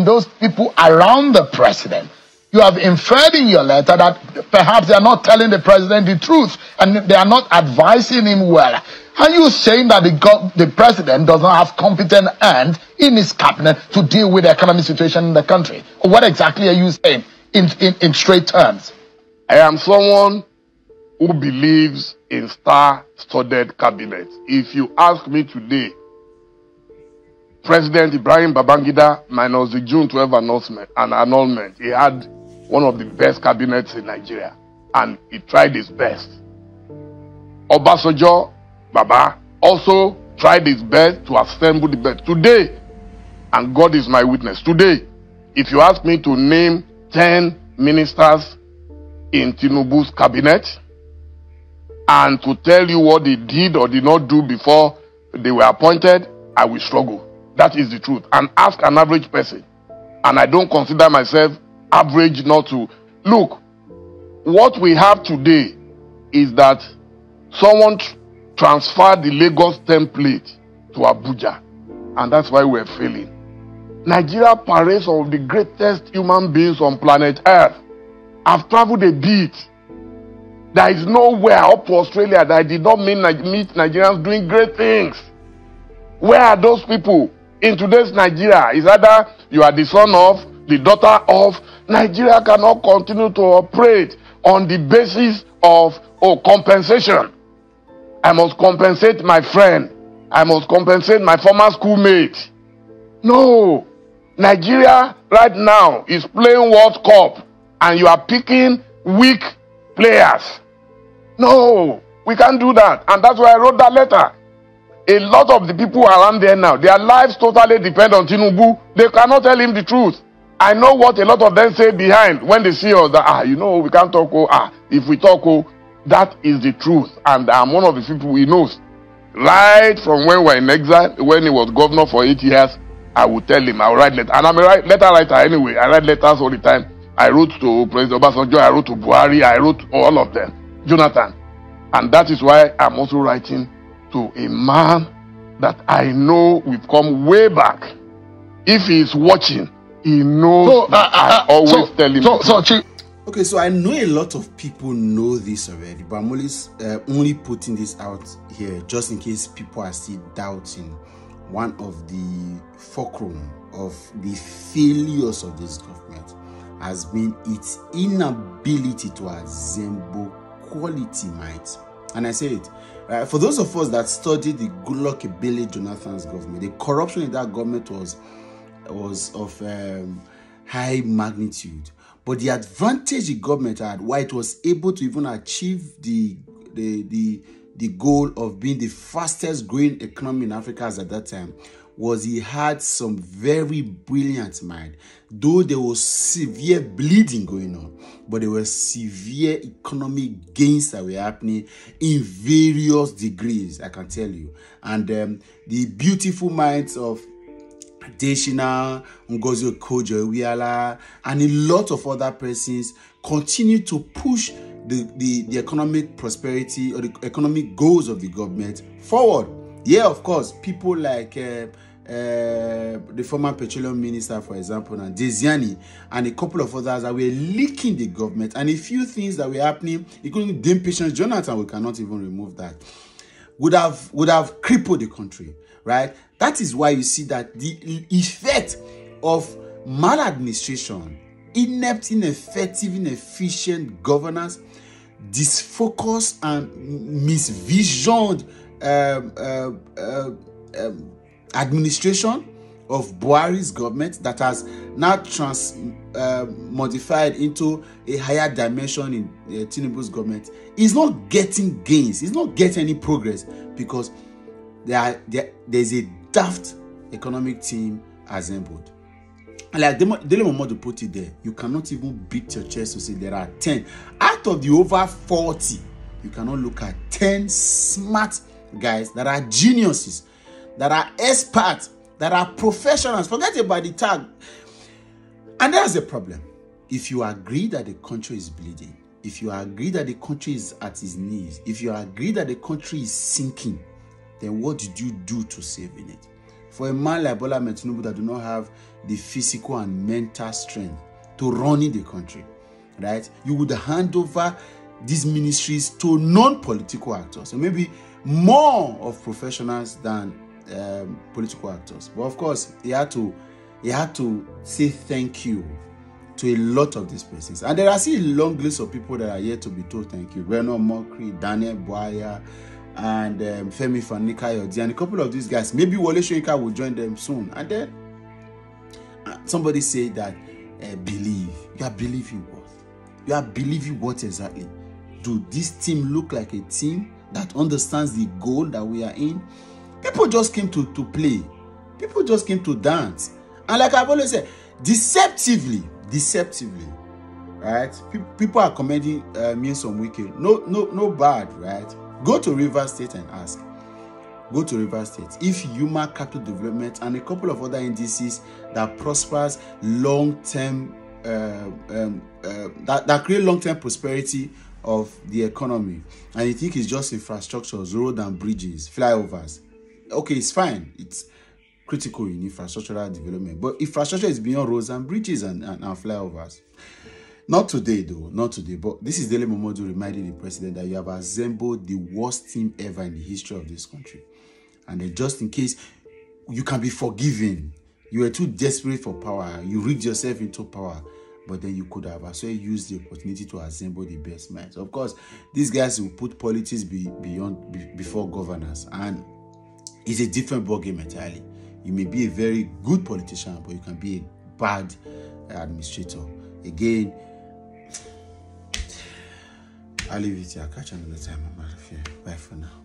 those people around the president. You have inferred in your letter that perhaps they are not telling the president the truth and they are not advising him well. Are you saying that the president does not have competent hands in his cabinet to deal with the economic situation in the country? Or what exactly are you saying in straight terms? I am someone who believes in star-studded cabinets. If you ask me today, President Ibrahim Babangida, minus the June 12 annulment, he had one of the best cabinets in Nigeria, and he tried his best. Obasanjo, Baba, also tried his best to assemble the best. Today, and God is my witness, today, if you ask me to name 10 ministers in Tinubu's cabinet, and to tell you what they did or did not do before they were appointed, I will struggle. That is the truth. And ask an average person. And I don't consider myself average not to. Look, what we have today is that someone transferred the Lagos template to Abuja. And that's why we're failing. Nigeria parades some of the greatest human beings on planet Earth. I've traveled a bit. There is nowhere up to Australia that I did not meet Nigerians doing great things. Where are those people? In today's Nigeria, is either you are the son of, the daughter of. Nigeria cannot continue to operate on the basis of compensation. I must compensate my friend. I must compensate my former schoolmate. No. Nigeria right now is playing World Cup and you are picking weak players. No, we can't do that. And that's why I wrote that letter. A lot of the people around there now, their lives totally depend on Tinubu. They cannot tell him the truth. I know what a lot of them say behind when they see us that, we can't talk, if we talk, that is the truth. And I'm one of the people he knows. Right from when we were in exile, when he was governor for 8 years, I would tell him, I will write letters. And I'm a letter writer anyway. I write letters all the time. I wrote to President Obasanjo, I wrote to Buhari, I wrote to all of them. Jonathan. And that is why I'm also writing to a man that I know we've come way back. If he is watching, he knows I always tell him. Okay, so I know a lot of people know this already, but I'm only putting this out here just in case people are still doubting. One of the fulcrum of the failures of this government has been its inability to assemble quality might. And I say it, for those of us that studied the Goodluck Ebele Jonathan's government, the corruption in that government was of high magnitude. But the advantage the government had, why it was able to even achieve the goal of being the fastest growing economy in Africa at that time, was he had some very brilliant mind. Though there was severe bleeding going on, but there were severe economic gains that were happening in various degrees, I can tell you. And the beautiful minds of Deshina, Ngozi Okojo-Iweala, and a lot of other persons continue to push the economic prosperity or the economic goals of the government forward. Yeah, of course, people like the former petroleum minister, for example, and Desiani, and a couple of others that were leaking the government, and a few things that were happening, including Dame Patience Jonathan, we cannot even remove that, would have crippled the country, right? That is why you see that the effect of maladministration, inept, ineffective, inefficient governance, disfocused and misvisioned administration of Buhari's government that has now modified into a higher dimension in Tinubu's government is not getting gains. It's not getting any progress because there's a daft economic team assembled. And like Dele Momodu put it there, you cannot even beat your chest to say there are 10. Out of the over 40, you cannot look at 10 smart guys that are geniuses, that are experts, that are professionals. Forget about the tag. And that's the problem. If you agree that the country is bleeding, if you agree that the country is at its knees, if you agree that the country is sinking, then what did you do to save in it? for a man like Bola Ahmed Tinubu that do not have the physical and mental strength to run in the country, right? You would hand over these ministries to non-political actors, or maybe more of professionals than political actors. But of course, he had to say thank you to a lot of these persons. And there are still a long list of people that are yet to be told thank you. Reno Mokri, Daniel Boya, and Femi Fani-Kayode, and a couple of these guys. Maybe Wole Soyinka will join them soon. And then somebody said that believe. You are believing what? You are believing what exactly? Do this team look like a team that understands the goal that we are in? People just came to play. People just came to dance. And like I've always said, deceptively, right? People are commending me some wicked. No bad, right? Go to Rivers State and ask. Go to Rivers State. If human capital development and a couple of other indices that prospers long-term, that create long-term prosperity of the economy, and you think it's just infrastructures, road and bridges, flyovers, okay, it's fine. It's critical in infrastructural development, but infrastructure is beyond roads and bridges and flyovers. Not today, though. Not today. But this is Dele Momodu reminding the president that you have assembled the worst team ever in the history of this country. And then just in case you can be forgiven, you were too desperate for power, you rigged yourself into power, but then you could have also used the opportunity to assemble the best minds. Of course, these guys will put politics before governance, and it's a different ballgame entirely. You may be a very good politician, but you can be a bad administrator. Again, I'll leave it here. I'll catch you another time. I'm out of here. Bye for now.